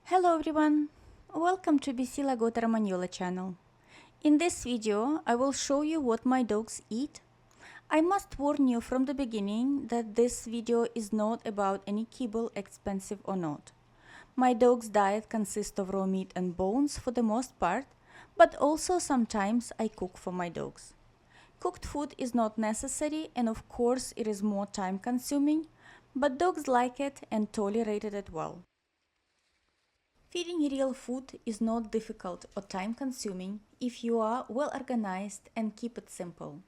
Hello everyone, welcome to Bisila Gota Romagnola channel. In this video, I will show you what my dogs eat. I must warn you from the beginning that this video is not about any kibble, expensive or not. My dog's diet consists of raw meat and bones for the most part, but also sometimes I cook for my dogs. Cooked food is not necessary and of course it is more time consuming, but dogs like it and tolerate it well. Feeding real food is not difficult or time-consuming if you are well organized and keep it simple.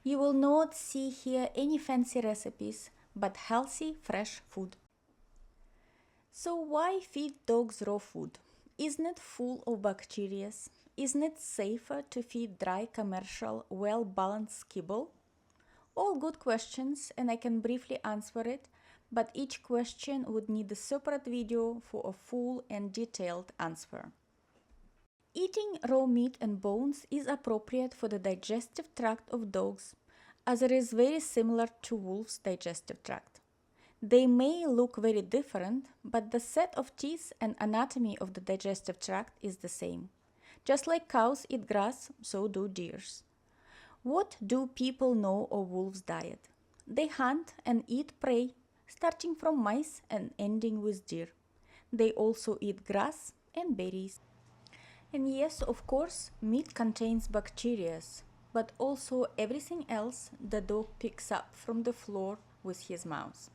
You will not see here any fancy recipes, but healthy, fresh food. So why feed dogs raw food? Isn't it full of bacteria? Isn't it safer to feed dry, commercial, well-balanced kibble? All good questions, and I can briefly answer it, but each question would need a separate video for a full and detailed answer. Eating raw meat and bones is appropriate for the digestive tract of dogs, as it is very similar to wolves' digestive tract. They may look very different, but the set of teeth and anatomy of the digestive tract is the same. Just like cows eat grass, so do deers. What do people know of wolves' diet? They hunt and eat prey, starting from mice and ending with deer. They also eat grass and berries. And yes, of course, meat contains bacteria, but also everything else the dog picks up from the floor with his mouth.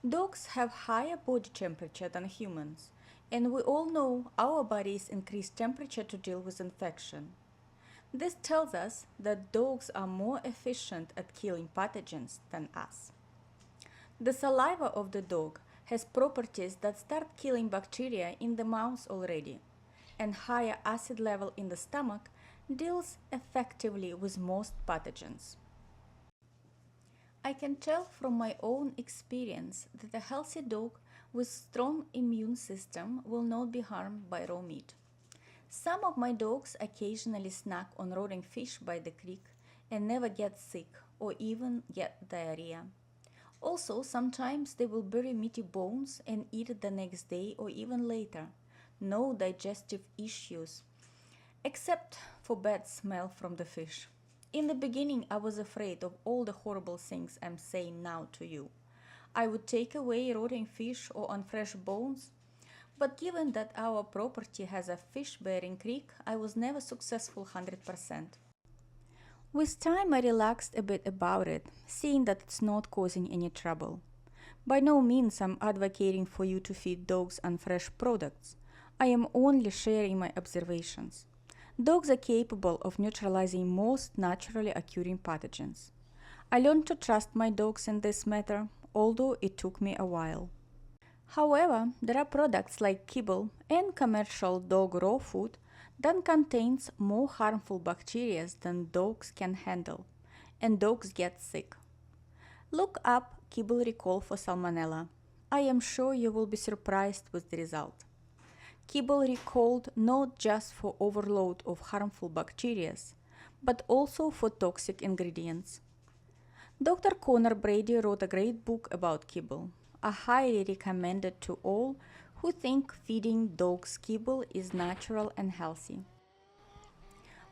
Dogs have higher body temperature than humans, and we all know our bodies increase temperature to deal with infection. This tells us that dogs are more efficient at killing pathogens than us. The saliva of the dog has properties that start killing bacteria in the mouth already, and higher acid level in the stomach deals effectively with most pathogens. I can tell from my own experience that a healthy dog with strong immune system will not be harmed by raw meat. Some of my dogs occasionally snack on rotting fish by the creek and never get sick or even get diarrhea. Also, sometimes they will bury meaty bones and eat it the next day or even later. No digestive issues, except for bad smell from the fish. In the beginning, I was afraid of all the horrible things I'm saying now to you. I would take away rotting fish or unfresh bones, but given that our property has a fish-bearing creek, I was never successful 100%. With time I relaxed a bit about it, seeing that it's not causing any trouble. By no means I'm advocating for you to feed dogs unfresh products. I am only sharing my observations. Dogs are capable of neutralizing most naturally occurring pathogens. I learned to trust my dogs in this matter, although it took me a while. However, there are products like kibble and commercial dog raw food that contains more harmful bacteria than dogs can handle, and dogs get sick. Look up kibble recall for salmonella. I am sure you will be surprised with the result. Kibble recalled not just for overload of harmful bacteria, but also for toxic ingredients. Dr. Conor Brady wrote a great book about kibble. I highly recommend it to all who think feeding dogs kibble is natural and healthy.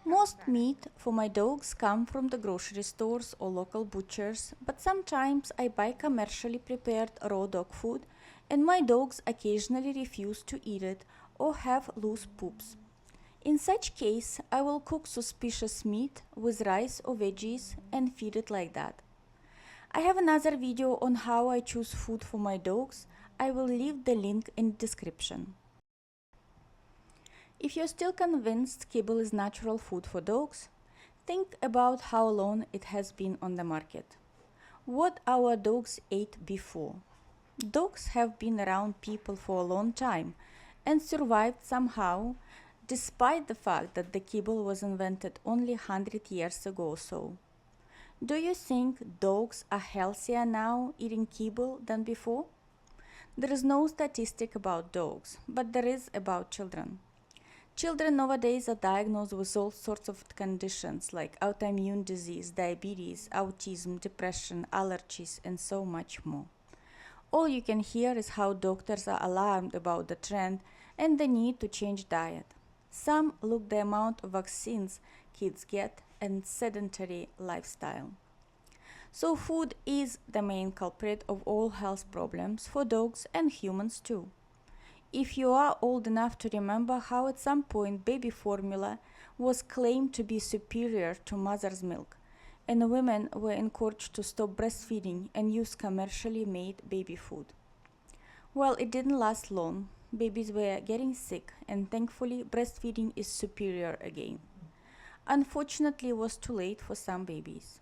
Most meat for my dogs come from the grocery stores or local butchers, but sometimes I buy commercially prepared raw dog food and my dogs occasionally refuse to eat it or have loose poops. In such case, I will cook suspicious meat with rice or veggies and feed it like that. I have another video on how I choose food for my dogs. I will leave the link in the description. If you're still convinced kibble is natural food for dogs, think about how long it has been on the market. What our dogs ate before. Dogs have been around people for a long time and survived somehow, despite the fact that the kibble was invented only 100 years ago or so. Do you think dogs are healthier now eating kibble than before? There is no statistic about dogs, but there is about children. Children nowadays are diagnosed with all sorts of conditions like autoimmune disease, diabetes, autism, depression, allergies, and so much more. All you can hear is how doctors are alarmed about the trend and the need to change diet. Some look the amount of vaccines kids get and sedentary lifestyle. So food is the main culprit of all health problems for dogs and humans too. If you are old enough to remember how at some point baby formula was claimed to be superior to mother's milk, and women were encouraged to stop breastfeeding and use commercially made baby food. Well, it didn't last long. Babies were getting sick, and thankfully breastfeeding is superior again. Unfortunately, it was too late for some babies.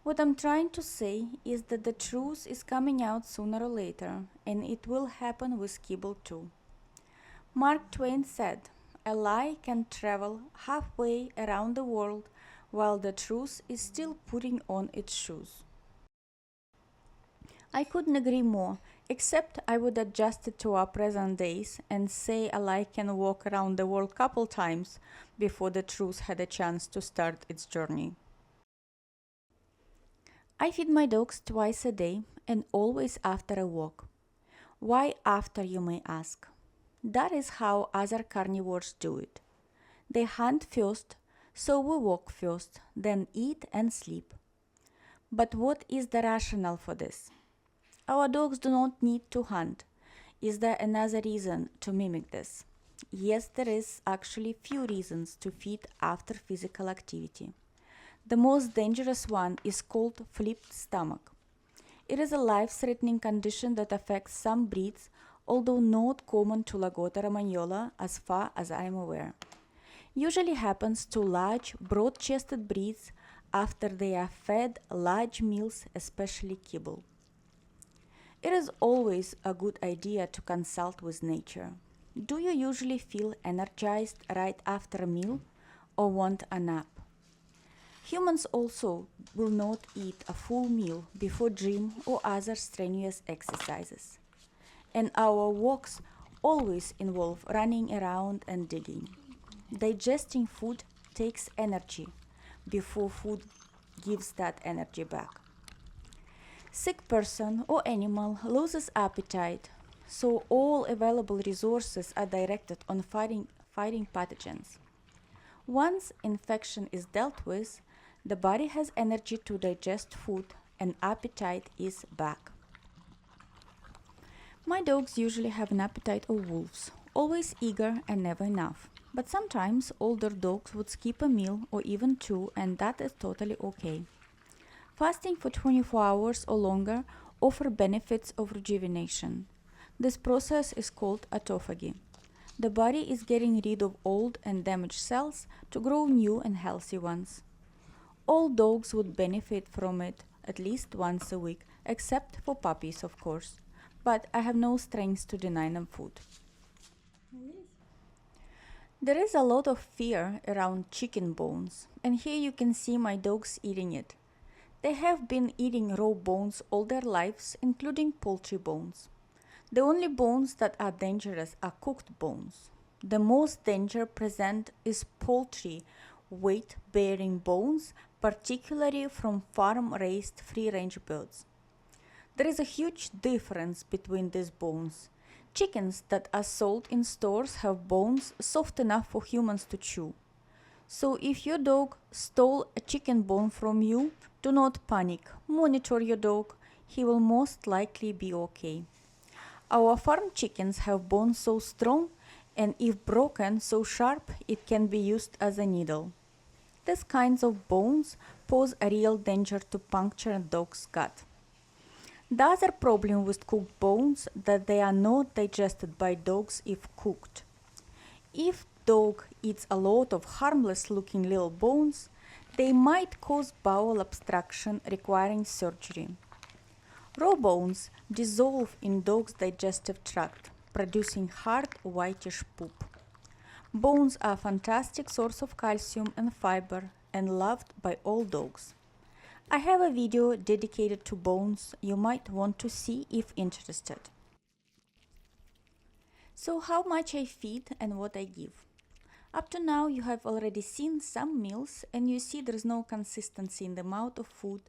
What I'm trying to say is that the truth is coming out sooner or later, and it will happen with kibble too. Mark Twain said, "A lie can travel halfway around the world while the truth is still putting on its shoes." I couldn't agree more, except I would adjust it to our present days and say a lie can walk around the world couple times before the truth had a chance to start its journey. I feed my dogs twice a day and always after a walk. Why after, you may ask? That is how other carnivores do it. They hunt first, so we walk first, then eat and sleep. But what is the rationale for this? Our dogs do not need to hunt. Is there another reason to mimic this? Yes, there is actually few reasons to feed after physical activity. The most dangerous one is called flipped stomach. It is a life-threatening condition that affects some breeds, although not common to Lagotto Romagnola as far as I am aware. Usually happens to large, broad-chested breeds after they are fed large meals, especially kibble. It is always a good idea to consult with nature. Do you usually feel energized right after a meal or want a nap? Humans also will not eat a full meal before gym or other strenuous exercises. And our walks always involve running around and digging. Digesting food takes energy before food gives that energy back. Sick person or animal loses appetite, so all available resources are directed on fighting pathogens. Once infection is dealt with, the body has energy to digest food and appetite is back. My dogs usually have an appetite of wolves, always eager and never enough. But sometimes older dogs would skip a meal or even two, and that is totally okay. Fasting for 24 hours or longer offers benefits of rejuvenation. This process is called autophagy. The body is getting rid of old and damaged cells to grow new and healthy ones. All dogs would benefit from it at least once a week, except for puppies, of course. But I have no strength to deny them food. There is a lot of fear around chicken bones, and here you can see my dogs eating it. They have been eating raw bones all their lives, including poultry bones. The only bones that are dangerous are cooked bones. The most danger present is poultry weight-bearing bones, particularly from farm-raised free-range birds. There is a huge difference between these bones. Chickens that are sold in stores have bones soft enough for humans to chew. So if your dog stole a chicken bone from you, do not panic. Monitor your dog. He will most likely be okay. Our farm chickens have bones so strong and if broken so sharp it can be used as a needle. These kinds of bones pose a real danger to puncture a dog's gut. The other problem with cooked bones is that they are not digested by dogs if cooked. If dog eats a lot of harmless looking little bones, they might cause bowel obstruction requiring surgery. Raw bones dissolve in dog's digestive tract, producing hard whitish poop. Bones are a fantastic source of calcium and fiber and loved by all dogs. I have a video dedicated to bones you might want to see if interested. So how much I feed and what I give. Up to now you have already seen some meals and you see there's no consistency in the amount of food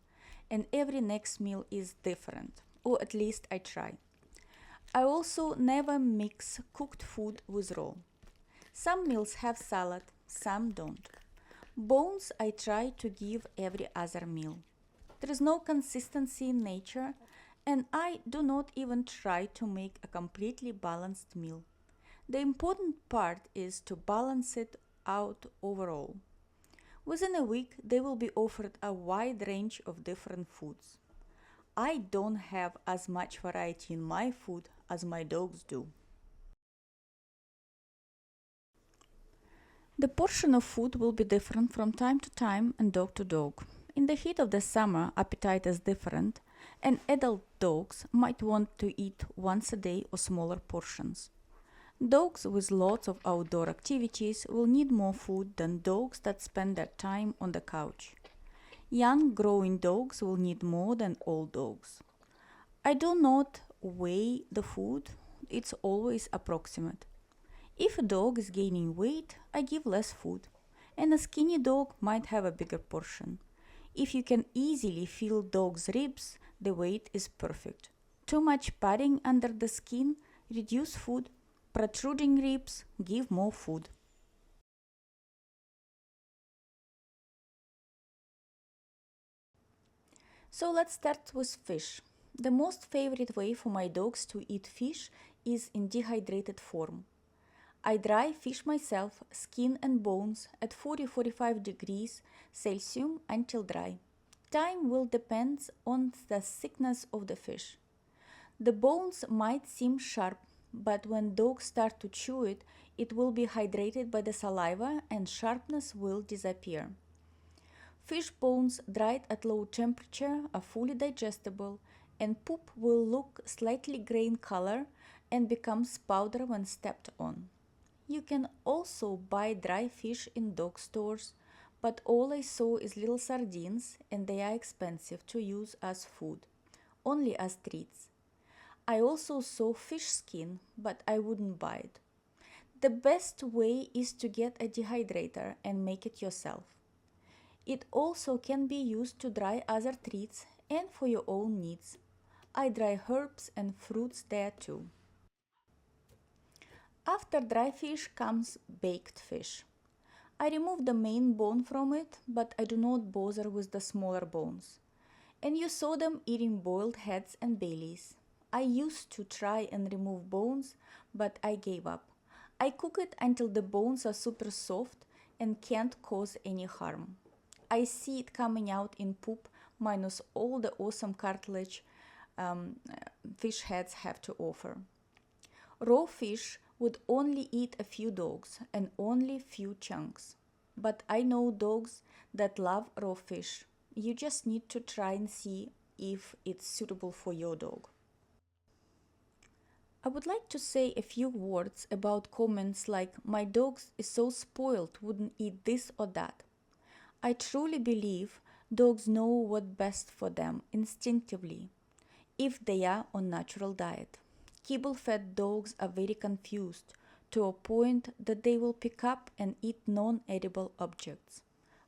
and every next meal is different. or at least I try. I also never mix cooked food with raw. Some meals have salad, some don't. Bones I try to give every other meal. There is no consistency in nature, and I do not even try to make a completely balanced meal. The important part is to balance it out overall. Within a week, they will be offered a wide range of different foods. I don't have as much variety in my food as my dogs do. The portion of food will be different from time to time and dog to dog. In the heat of the summer, appetite is different, and adult dogs might want to eat once a day or smaller portions. Dogs with lots of outdoor activities will need more food than dogs that spend their time on the couch. Young growing dogs will need more than old dogs. I do not weigh the food, it's always approximate. If a dog is gaining weight, I give less food, and a skinny dog might have a bigger portion. If you can easily feel dog's ribs, the weight is perfect. Too much padding under the skin, reduce food. Protruding ribs, give more food. So let's start with fish. The most favorite way for my dogs to eat fish is in dehydrated form. I dry fish myself, skin and bones, at 40-45 degrees Celsius until dry. Time will depend on the thickness of the fish. The bones might seem sharp, but when dogs start to chew it, it will be hydrated by the saliva and sharpness will disappear. Fish bones dried at low temperature are fully digestible, and poop will look slightly gray in color and becomes powder when stepped on. You can also buy dry fish in dog stores, but all I saw is little sardines and they are expensive to use as food, only as treats. I also saw fish skin, but I wouldn't buy it. The best way is to get a dehydrator and make it yourself. It also can be used to dry other treats and for your own needs. I dry herbs and fruits there too. After dry fish comes baked fish. I remove the main bone from it, but I do not bother with the smaller bones. And you saw them eating boiled heads and bellies. I used to try and remove bones, but I gave up. I cook it until the bones are super soft and can't cause any harm. I see it coming out in poop minus all the awesome cartilage fish heads have to offer. Raw fish would only eat a few dogs and only few chunks. But I know dogs that love raw fish. You just need to try and see if it's suitable for your dog. I would like to say a few words about comments like my dog is so spoiled, wouldn't eat this or that. I truly believe dogs know what's best for them instinctively if they are on natural diet. Kibble-fed dogs are very confused to a point that they will pick up and eat non-edible objects.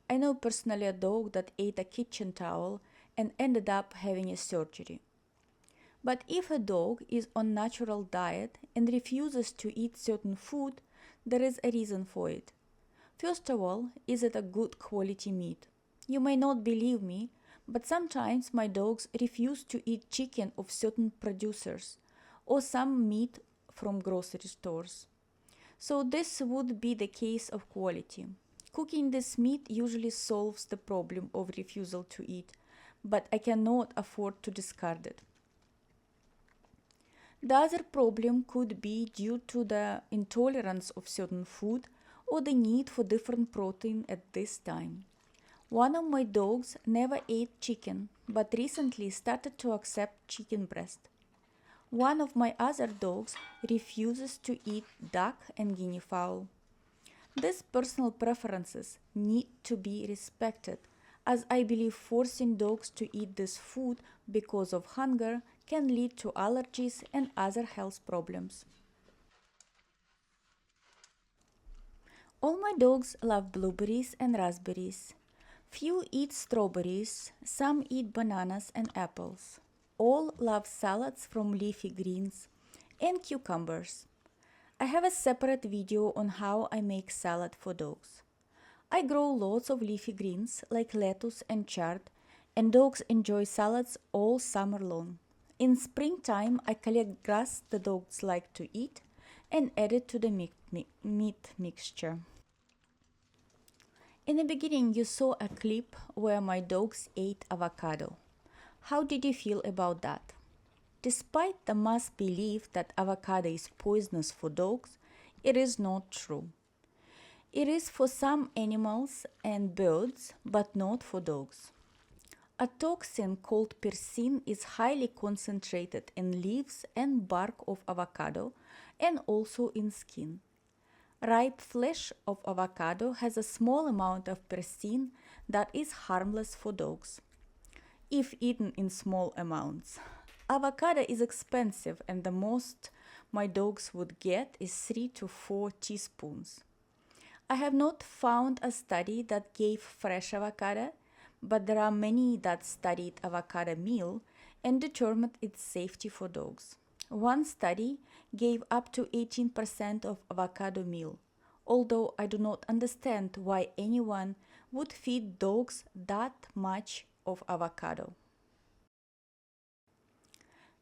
I know personally a dog that ate a kitchen towel and ended up having a surgery. But if a dog is on natural diet and refuses to eat certain food, there is a reason for it. First of all, is it a good quality meat? You may not believe me, but sometimes my dogs refuse to eat chicken of certain producers or some meat from grocery stores. So this would be the case of quality. Cooking this meat usually solves the problem of refusal to eat, but I cannot afford to discard it. The other problem could be due to the intolerance of certain food or the need for different protein at this time. One of my dogs never ate chicken, but recently started to accept chicken breast. One of my other dogs refuses to eat duck and guinea fowl. These personal preferences need to be respected, as I believe forcing dogs to eat this food because of hunger can lead to allergies and other health problems. All my dogs love blueberries and raspberries. Few eat strawberries, some eat bananas and apples. all love salads from leafy greens and cucumbers. I have a separate video on how I make salad for dogs. I grow lots of leafy greens like lettuce and chard, and dogs enjoy salads all summer long. In springtime, I collect grass the dogs like to eat and add it to the meat mixture. In the beginning, you saw a clip where my dogs ate avocado. How did you feel about that? Despite the mass belief that avocado is poisonous for dogs, it is not true. It is for some animals and birds, but not for dogs. A toxin called persin is highly concentrated in leaves and bark of avocado and also in skin. Ripe flesh of avocado has a small amount of persin that is harmless for dogs, if eaten in small amounts. Avocado is expensive, and the most my dogs would get is 3 to 4 teaspoons. I have not found a study that gave fresh avocado, but there are many that studied avocado meal and determined its safety for dogs. One study gave up to 18% of avocado meal, although I do not understand why anyone would feed dogs that much of avocado.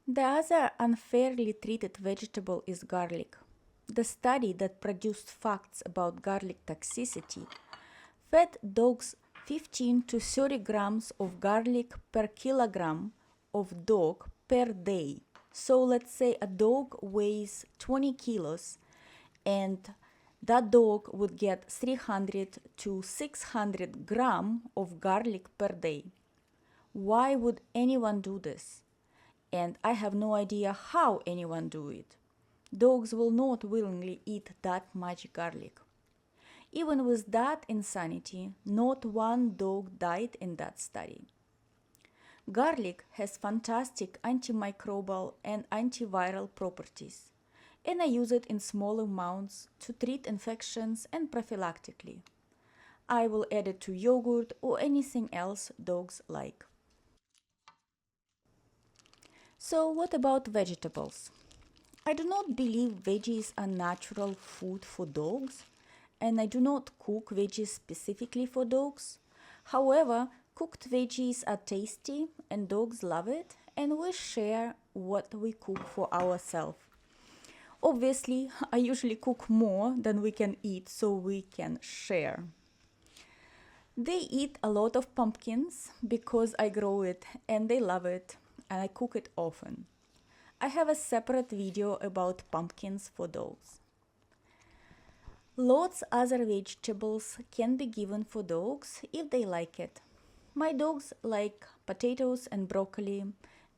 The other unfairly treated vegetable is garlic. The study that produced facts about garlic toxicity fed dogs 15 to 30 grams of garlic per kilogram of dog per day. So let's say a dog weighs 20 kilos and that dog would get 300 to 600 grams of garlic per day. Why would anyone do this? And I have no idea how anyone do it. Dogs will not willingly eat that much garlic. Even with that insanity, not one dog died in that study. Garlic has fantastic antimicrobial and antiviral properties, and I use it in small amounts to treat infections and prophylactically. I will add it to yogurt or anything else dogs like. So what about vegetables? I do not believe veggies are natural food for dogs, and I do not cook veggies specifically for dogs. However, cooked veggies are tasty and dogs love it, and we share what we cook for ourselves. Obviously, I usually cook more than we can eat so we can share. They eat a lot of pumpkins because I grow it and they love it, and I cook it often. I have a separate video about pumpkins for dogs. Lots other vegetables can be given for dogs if they like it. My dogs like potatoes and broccoli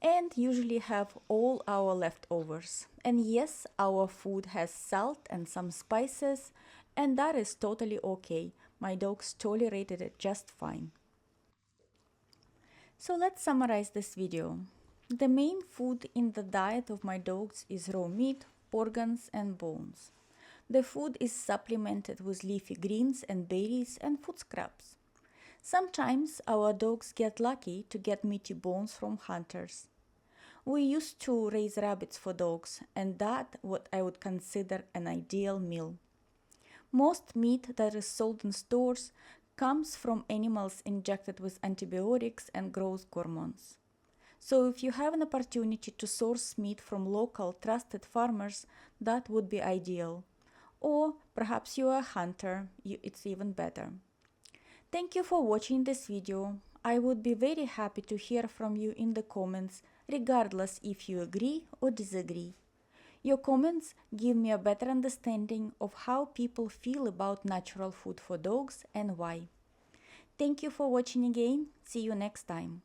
and usually have all our leftovers. And yes, our food has salt and some spices, and that is totally okay. My dogs tolerated it just fine. So let's summarize this video. The main food in the diet of my dogs is raw meat, organs and bones. The food is supplemented with leafy greens and berries and food scraps. Sometimes our dogs get lucky to get meaty bones from hunters. We used to raise rabbits for dogs, and that what I would consider an ideal meal. Most meat that is sold in stores comes from animals injected with antibiotics and growth hormones. So if you have an opportunity to source meat from local trusted farmers, that would be ideal. Or perhaps you are a hunter, it's even better. Thank you for watching this video. I would be very happy to hear from you in the comments, regardless if you agree or disagree. Your comments give me a better understanding of how people feel about natural food for dogs and why. Thank you for watching again. See you next time.